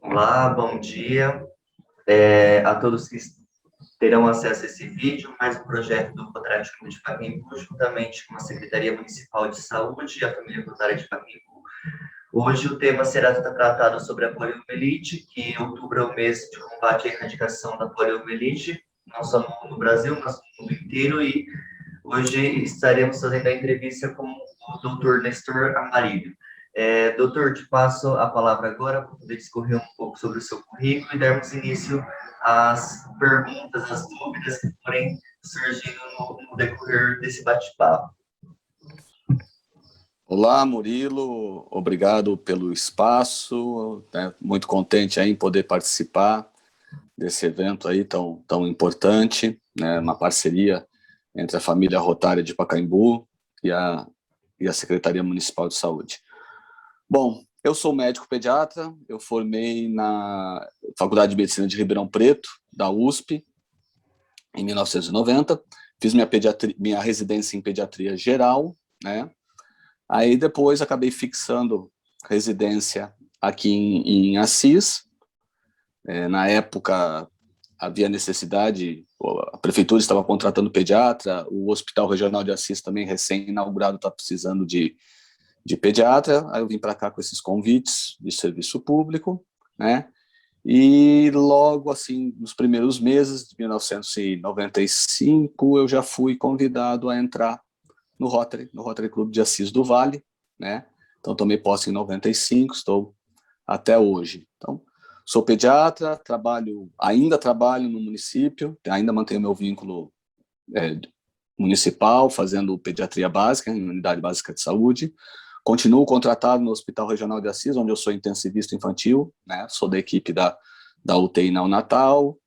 Olá, bom dia a todos que terão acesso a esse vídeo, mais um projeto do Contrário Clube de Pacaembu, juntamente com a Secretaria Municipal de Saúde e a Família Contrária de Pacaembu. Hoje o tema será tratado sobre a poliomielite, que outubro é o mês de combate à erradicação da poliomielite, não só no Brasil, mas no mundo inteiro, e hoje estaremos fazendo a entrevista com o Dr. Nestor Amarílio. Doutor, te passo a palavra agora para poder discorrer um pouco sobre o seu currículo e darmos início às perguntas, às dúvidas que forem surgindo no decorrer desse bate-papo. Olá, Murilo, obrigado pelo espaço, né? Muito contente aí em poder participar desse evento aí tão importante, né? Uma parceria entre a família Rotária de Pacaembu e a Secretaria Municipal de Saúde. Bom, eu sou médico pediatra, eu formei na Faculdade de Medicina de Ribeirão Preto, da USP, em 1990, fiz minha residência em pediatria geral, né? Aí depois acabei fixando residência aqui em Assis. Na época havia necessidade, a prefeitura estava contratando pediatra, o Hospital Regional de Assis também recém-inaugurado está precisando de pediatra. Aí eu vim para cá com esses convites de serviço público, né? E logo assim, nos primeiros meses de 1995, eu já fui convidado a entrar no Rotary Clube de Assis do Vale, né? Então tomei posse em 95, estou até hoje. Então, sou pediatra, ainda trabalho no município, ainda mantenho meu vínculo municipal, fazendo pediatria básica, em unidade básica de saúde. Continuo contratado no Hospital Regional de Assis, onde eu sou intensivista infantil, né? Sou da equipe da UTI neonatal,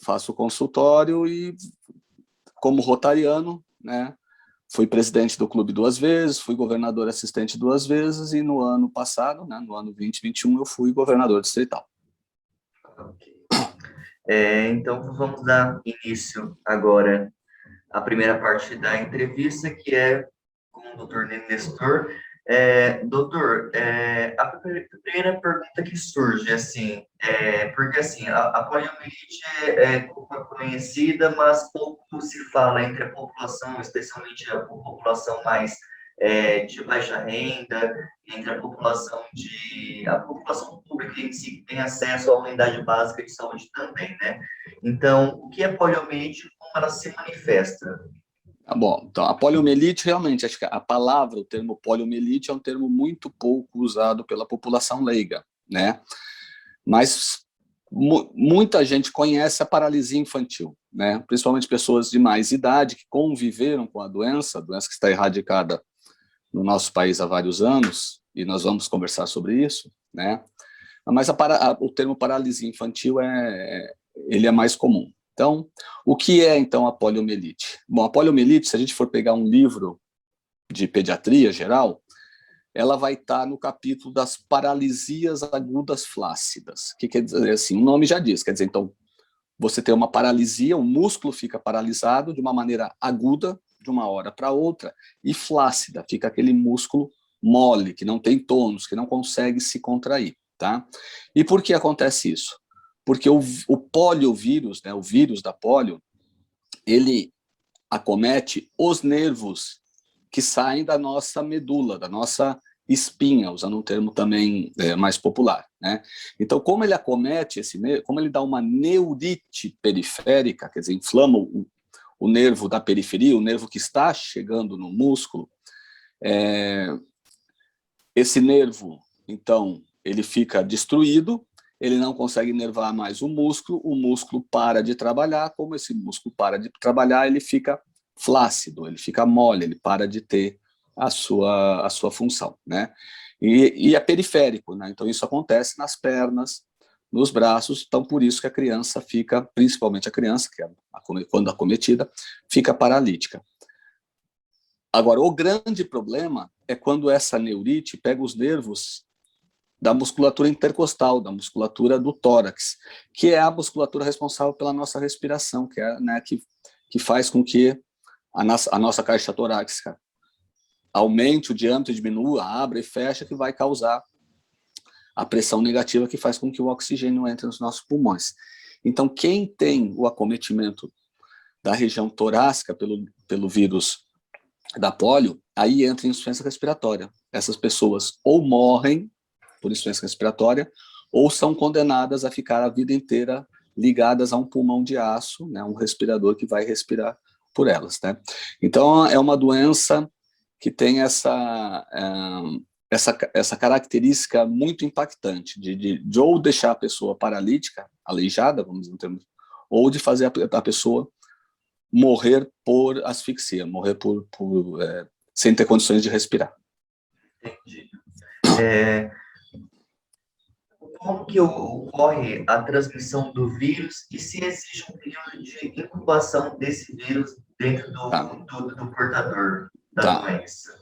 faço consultório e, como rotariano, né? Fui presidente do clube 2 vezes, fui governador assistente 2 vezes e no ano passado, né, no ano 2021, eu fui governador distrital. Okay. Então, vamos dar início agora à primeira parte da entrevista, que é com o Dr. Nestor. Doutor, a primeira pergunta que surge, assim, porque assim, a poliomielite é conhecida, mas pouco se fala entre a população, especialmente a população mais de baixa renda, entre a população pública em si, que tem acesso à unidade básica de saúde também, né? Então, o que é poliomielite e como ela se manifesta? Bom, então a poliomielite, realmente, acho que a palavra, o termo poliomielite é um termo muito pouco usado pela população leiga, né? Mas muita gente conhece a paralisia infantil, né? Principalmente pessoas de mais idade que conviveram com a doença que está erradicada no nosso país há vários anos, e nós vamos conversar sobre isso, né? Mas o termo paralisia infantil ele é mais comum. Então, o que é, então, a poliomielite? Bom, a poliomielite, se a gente for pegar um livro de pediatria geral, ela vai estar no capítulo das paralisias agudas flácidas, que quer dizer assim, o nome já diz, quer dizer, então, você tem uma paralisia, o músculo fica paralisado de uma maneira aguda, de uma hora para outra, e flácida, fica aquele músculo mole, que não tem tônus, que não consegue se contrair, tá? E por que acontece isso? Porque o poliovírus, né, o vírus da polio, ele acomete os nervos que saem da nossa medula, da nossa espinha, usando um termo também mais popular, né? Então, como ele acomete como ele dá uma neurite periférica, quer dizer, inflama o nervo da periferia, o nervo que está chegando no músculo, esse nervo, então, ele fica destruído, ele não consegue inervar mais o músculo para de trabalhar, como esse músculo para de trabalhar, ele fica flácido, ele fica mole, ele para de ter a sua função, né? E é periférico, né? Então isso acontece nas pernas, nos braços, então por isso que a criança fica, principalmente a criança, que quando acometida, fica paralítica. Agora, o grande problema é quando essa neurite pega os nervos da musculatura intercostal, da musculatura do tórax, que é a musculatura responsável pela nossa respiração, que é, né, que faz com que a nossa caixa torácica aumente o diâmetro, diminua, abra e fecha, que vai causar a pressão negativa que faz com que o oxigênio entre nos nossos pulmões. Então, quem tem o acometimento da região torácica pelo vírus da polio, aí entra em insuficiência respiratória. Essas pessoas ou morrem por insuficiência respiratória ou são condenadas a ficar a vida inteira ligadas a um pulmão de aço, né, um respirador que vai respirar por elas. Né? Então, é uma doença que tem essa característica muito impactante de ou deixar a pessoa paralítica, aleijada, vamos dizer, ou de fazer a pessoa morrer por asfixia, morrer sem ter condições de respirar. Entendi. Como que ocorre a transmissão do vírus e se existe um período de incubação desse vírus dentro do portador da doença?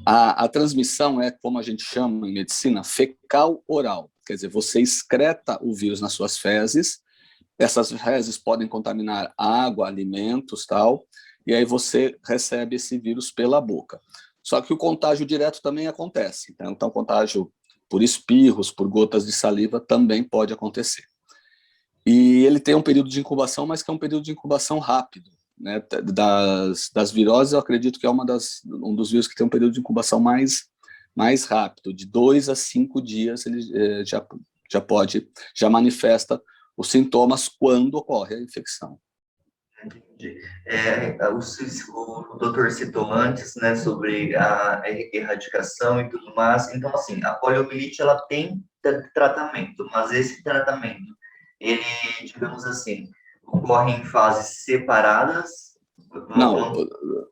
A transmissão é, como a gente chama em medicina, fecal-oral. Quer dizer, você excreta o vírus nas suas fezes, essas fezes podem contaminar água, alimentos, tal, e aí você recebe esse vírus pela boca. Só que o contágio direto também acontece. Então, o contágio por espirros, por gotas de saliva, também pode acontecer. E ele tem um período de incubação, mas que é um período de incubação rápido. Né? Das viroses, eu acredito que é um dos vírus que tem um período de incubação mais rápido. De 2 a 5 dias, ele já manifesta os sintomas quando ocorre a infecção. Entendi. O doutor citou antes, né, sobre a erradicação e tudo mais. Então, assim, a poliomielite, ela tem tratamento, mas esse tratamento, ele, digamos assim, ocorre em fases separadas?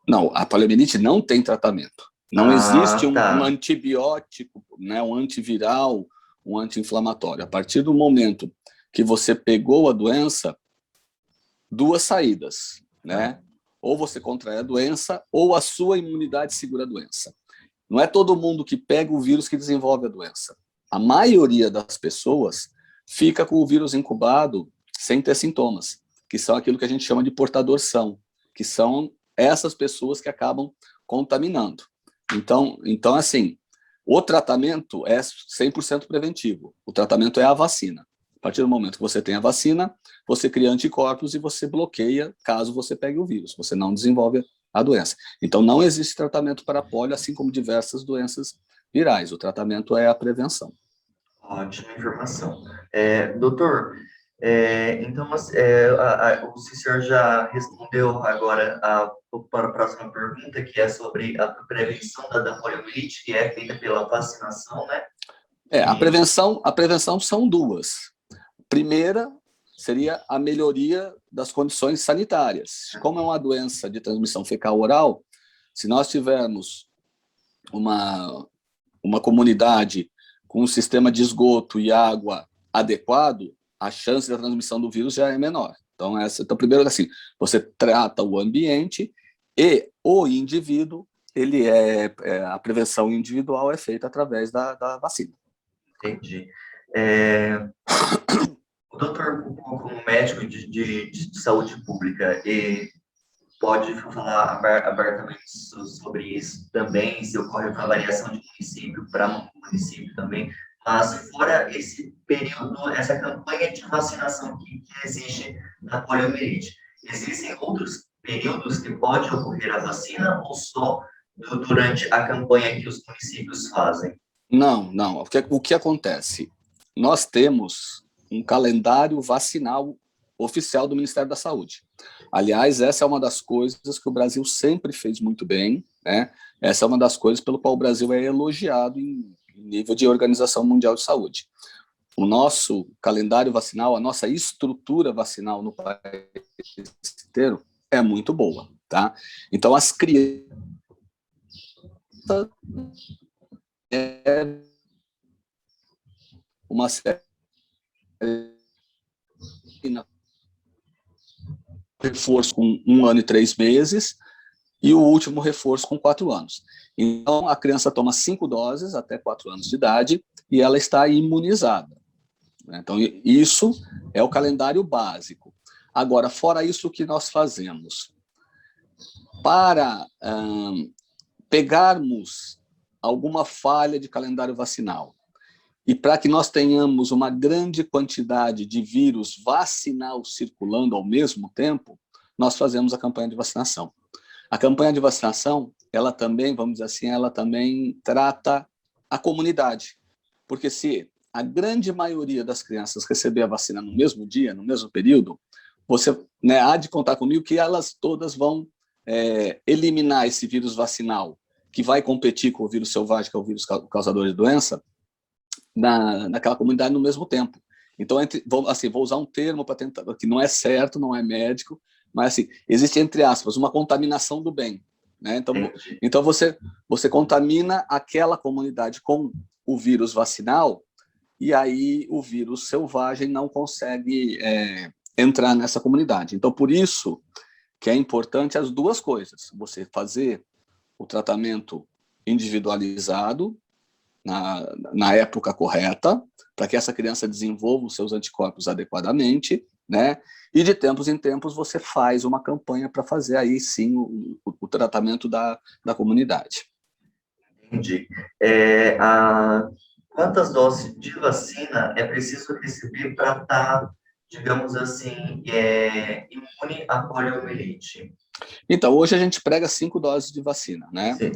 Não, a poliomielite não tem tratamento. Não existe um antibiótico, né, um antiviral, um anti-inflamatório. A partir do momento que você pegou a doença, 2 saídas, né? Ou você contrai a doença, ou a sua imunidade segura a doença. Não é todo mundo que pega o vírus que desenvolve a doença. A maioria das pessoas fica com o vírus incubado sem ter sintomas, que são aquilo que a gente chama de portador são, que são essas pessoas que acabam contaminando. Então assim, o tratamento é 100% preventivo. O tratamento é a vacina. A partir do momento que você tem a vacina, você cria anticorpos e você bloqueia caso você pegue o vírus. Você não desenvolve a doença. Então, não existe tratamento para a polio, assim como diversas doenças virais. O tratamento é a prevenção. Ótima informação. Doutor, então, o senhor já respondeu agora para a próxima pergunta, que é sobre a prevenção da poliomielite, que é feita pela vacinação, né? A prevenção são 2. Primeira seria a melhoria das condições sanitárias. Como é uma doença de transmissão fecal-oral, se nós tivermos uma comunidade com um sistema de esgoto e água adequado, a chance da transmissão do vírus já é menor. Então, primeiro, assim, você trata o ambiente e o indivíduo, a prevenção individual é feita através da vacina. Entendi. O doutor, como médico de saúde pública, pode falar abertamente sobre isso também, se ocorre uma variação de município para município também, mas fora esse período, essa campanha de vacinação que existe na poliomielite, existem outros períodos que pode ocorrer a vacina ou só durante a campanha que os municípios fazem? Não. O que acontece? Nós temos um calendário vacinal oficial do Ministério da Saúde. Aliás, essa é uma das coisas que o Brasil sempre fez muito bem, né? Essa é uma das coisas pelo qual o Brasil é elogiado em nível de Organização Mundial de Saúde. O nosso calendário vacinal, a nossa estrutura vacinal no país inteiro é muito boa, tá? Então, as crianças uma série reforço com 1 ano e 3 meses e o último reforço com 4 anos. Então, a criança toma 5 doses até 4 anos de idade e ela está imunizada. Então, isso é o calendário básico. Agora, fora isso, o que nós fazemos? Para pegarmos alguma falha de calendário vacinal E para que nós tenhamos uma grande quantidade de vírus vacinal circulando ao mesmo tempo, nós fazemos a campanha de vacinação. A campanha de vacinação, ela também, vamos dizer assim, ela também trata a comunidade. Porque se a grande maioria das crianças receber a vacina no mesmo dia, no mesmo período, você, né, há de contar comigo que elas todas vão eliminar esse vírus vacinal, que vai competir com o vírus selvagem, que é o vírus causador de doença, naquela comunidade no mesmo tempo. Então, vou usar um termo para tentar, que não é certo, não é médico, mas assim, existe, entre aspas, uma contaminação do bem. Né? Então você contamina aquela comunidade com o vírus vacinal, e aí o vírus selvagem não consegue entrar nessa comunidade. Então, por isso que é importante as duas coisas. Você fazer o tratamento individualizado, na época correta, para que essa criança desenvolva os seus anticorpos adequadamente, né? E de tempos em tempos você faz uma campanha para fazer aí sim o tratamento da comunidade. Entendi. Quantas doses de vacina é preciso receber para estar, digamos assim, imune à poliomielite? Então, hoje a gente prega 5 doses de vacina, né? Sim.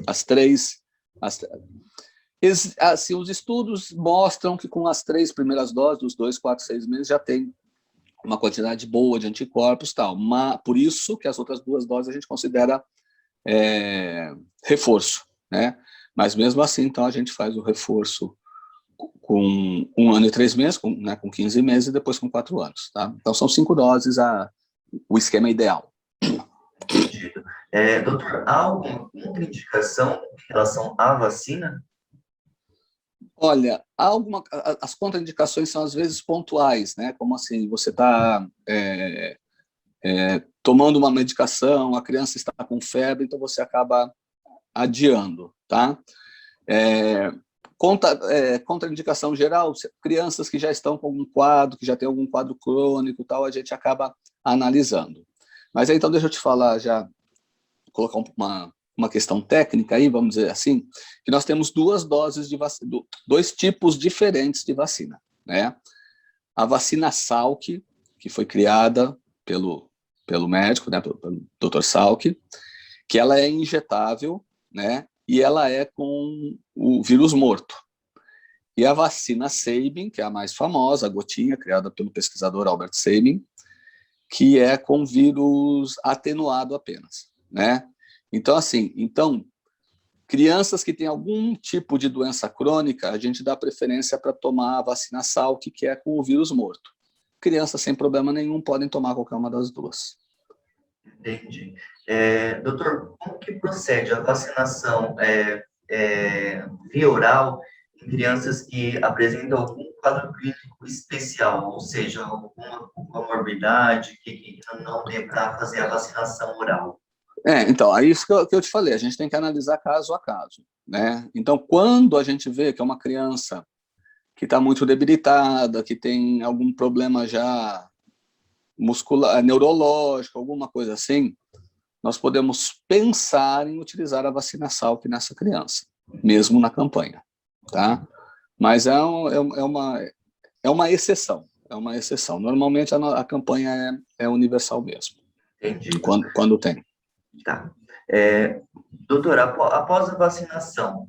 Assim, os estudos mostram que com as 3 primeiras doses, dos 2, 4, 6 meses, já tem uma quantidade boa de anticorpos e tal. Mas, por isso que as outras 2 doses a gente considera reforço, né? Mas mesmo assim, então, a gente faz o reforço com 1 ano e 3 meses, com 15 meses e depois com 4 anos, tá? Então, são 5 doses o esquema ideal. Entendido. Doutor, há alguma contraindicação em relação à vacina? Olha, as contraindicações são às vezes pontuais, né? Como assim, você está tomando uma medicação, a criança está com febre, então você acaba adiando, tá? Contraindicação geral, crianças que já estão com algum quadro, que já tem algum quadro crônico, tal, a gente acaba analisando. Mas aí, então, deixa eu te falar já, colocar uma questão técnica aí, vamos dizer assim, que nós temos 2 doses de vacina, 2 tipos diferentes de vacina, né? A vacina Salk, que foi criada pelo médico, né, pelo Dr. Salk, que ela é injetável, né? E ela é com o vírus morto. E a vacina Sabin, que é a mais famosa, a gotinha, criada pelo pesquisador Albert Sabin, que é com vírus atenuado apenas, né? Então, assim, crianças que têm algum tipo de doença crônica, a gente dá preferência para tomar a vacina Salk, que é com o vírus morto. Crianças sem problema nenhum podem tomar qualquer uma das 2. Entendi. Doutor, como que procede a vacinação via oral em crianças que apresentam algum quadro clínico especial, ou seja, alguma comorbidade que não dê para fazer a vacinação oral? Então, é isso que eu te falei, a gente tem que analisar caso a caso, né? Então, quando a gente vê que é uma criança que está muito debilitada, que tem algum problema já muscular, neurológico, alguma coisa assim, nós podemos pensar em utilizar a vacina Salk nessa criança, mesmo na campanha, tá? Mas é uma exceção, Normalmente a campanha é universal mesmo. Entendi. Quando tem. Tá. Doutor, após a vacinação,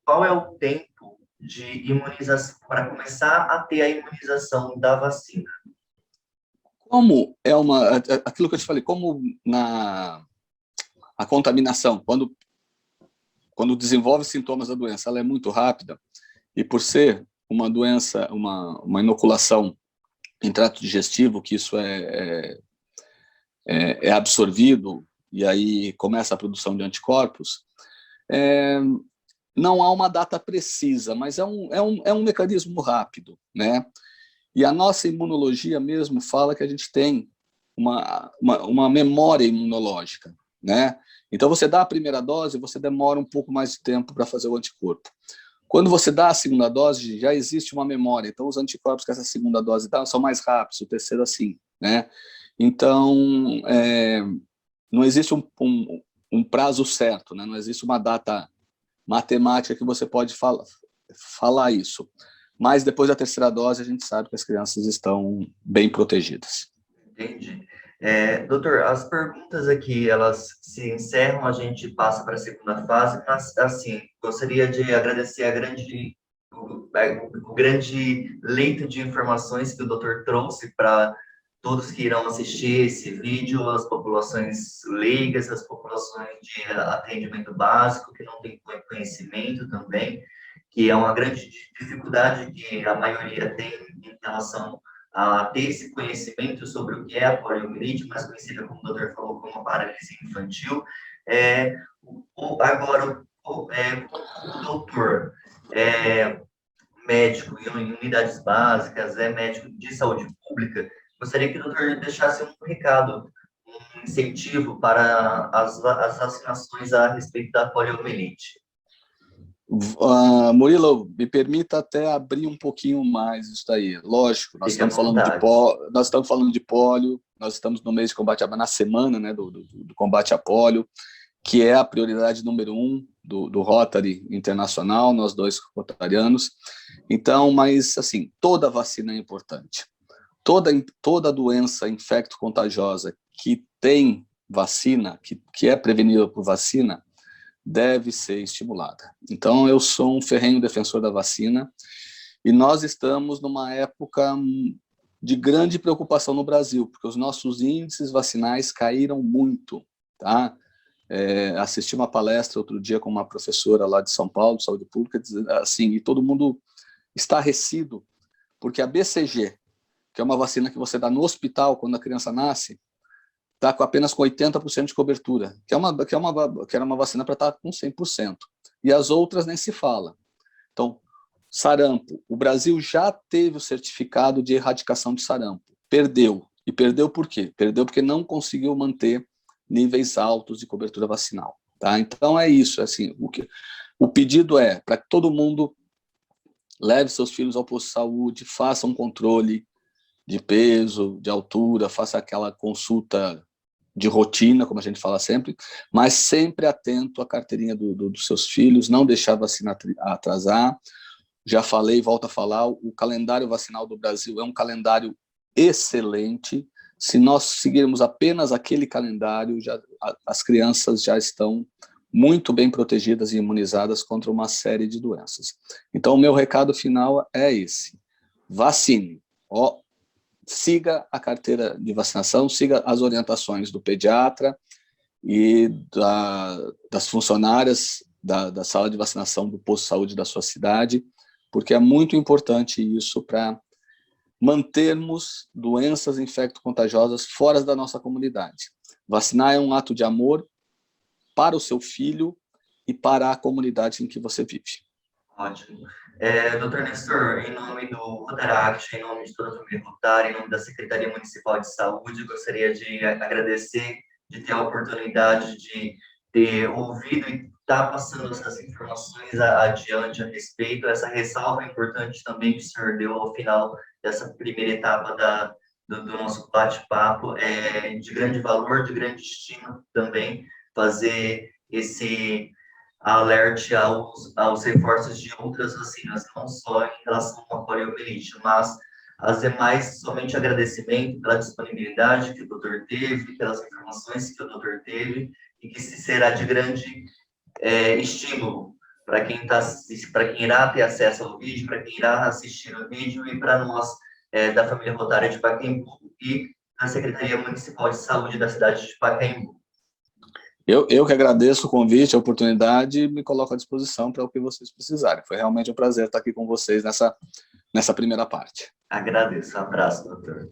qual é o tempo de imunização para começar a ter a imunização da vacina? Como aquilo que eu te falei, como a contaminação, quando desenvolve sintomas da doença, ela é muito rápida, e por ser uma doença, uma inoculação em trato digestivo, que isso é absorvido, e aí começa a produção de anticorpos, não há uma data precisa, mas é um mecanismo rápido, né? E a nossa imunologia mesmo fala que a gente tem uma memória imunológica, né? Então, você dá a primeira dose, você demora um pouco mais de tempo para fazer o anticorpo. Quando você dá a segunda dose, já existe uma memória. Então, os anticorpos que essa segunda dose dá são mais rápidos, o terceiro assim, né? Então, não existe um prazo certo, né? Não existe uma data matemática que você pode falar isso. mas depois da terceira dose a gente sabe que as crianças estão bem protegidas. Entendi. Doutor, as perguntas aqui, elas se encerram, a gente passa para a segunda fase, mas, assim, gostaria de agradecer o grande leito de informações que o doutor trouxe para todos que irão assistir esse vídeo, as populações leigas, as populações de atendimento básico, que não têm conhecimento também, que é uma grande dificuldade que a maioria tem em relação a ter esse conhecimento sobre o que é a poliomielite, mais conhecida, como o doutor falou, como a paralisia infantil. Agora, o doutor médico em unidades básicas, médico de saúde pública, gostaria que o doutor deixasse um recado, um incentivo para as vacinações a respeito da poliomielite. Murilo, me permita até abrir um pouquinho mais isso daí. Lógico, nós estamos falando de pólio, nós estamos no mês de combate na semana, né, do combate à pólio, que é a prioridade número 1 do Rotary Internacional, nós dois rotarianos. Então, mas assim, toda vacina é importante. Toda doença infecto-contagiosa que tem vacina, que é prevenida por vacina, deve ser estimulada. Então, eu sou um ferrenho defensor da vacina e nós estamos numa época de grande preocupação no Brasil, porque os nossos índices vacinais caíram muito, tá? Assisti uma palestra outro dia com uma professora lá de São Paulo, de saúde pública, assim, e todo mundo estarrecido, porque a BCG, que é uma vacina que você dá no hospital quando a criança nasce, está apenas com 80% de cobertura, que era uma vacina para estar com 100%. E as outras nem se fala. Então, sarampo, o Brasil já teve o certificado de erradicação de sarampo. Perdeu. E perdeu por quê? Perdeu porque não conseguiu manter níveis altos de cobertura vacinal. Tá? Então, é isso. Assim, o pedido é para que todo mundo leve seus filhos ao posto de saúde, faça um controle de peso, de altura, faça aquela consulta de rotina, como a gente fala sempre, mas sempre atento à carteirinha dos seus filhos, não deixar a vacina atrasar. Já falei, volto a falar, o calendário vacinal do Brasil é um calendário excelente. Se nós seguirmos apenas aquele calendário, as crianças já estão muito bem protegidas e imunizadas contra uma série de doenças. Então, o meu recado final é esse: vacine. Siga a carteira de vacinação, siga as orientações do pediatra e das funcionárias da sala de vacinação do posto de saúde da sua cidade, porque é muito importante isso para mantermos doenças infecto-contagiosas fora da nossa comunidade. Vacinar é um ato de amor para o seu filho e para a comunidade em que você vive. Ótimo. Doutor Nestor, em nome do Rotaract, em nome de toda a família Rotary, em nome da Secretaria Municipal de Saúde, gostaria de agradecer de ter a oportunidade de ter ouvido e estar passando essas informações adiante a respeito. Essa ressalva importante também que o senhor deu ao final dessa primeira etapa do nosso bate-papo é de grande valor, de grande estima também, fazer esse alerte aos reforços de outras vacinas, não só em relação à poliomielite, mas as demais, somente agradecimento pela disponibilidade que o doutor teve, pelas informações que o doutor teve, e que será de grande estímulo para quem irá ter acesso ao vídeo, para quem irá assistir o vídeo, e para nós, da família Rotária de Pacaembu e da Secretaria Municipal de Saúde da cidade de Pacaembu. Eu que agradeço o convite, a oportunidade, e me coloco à disposição para o que vocês precisarem. Foi realmente um prazer estar aqui com vocês nessa primeira parte. Agradeço. Um abraço, doutor.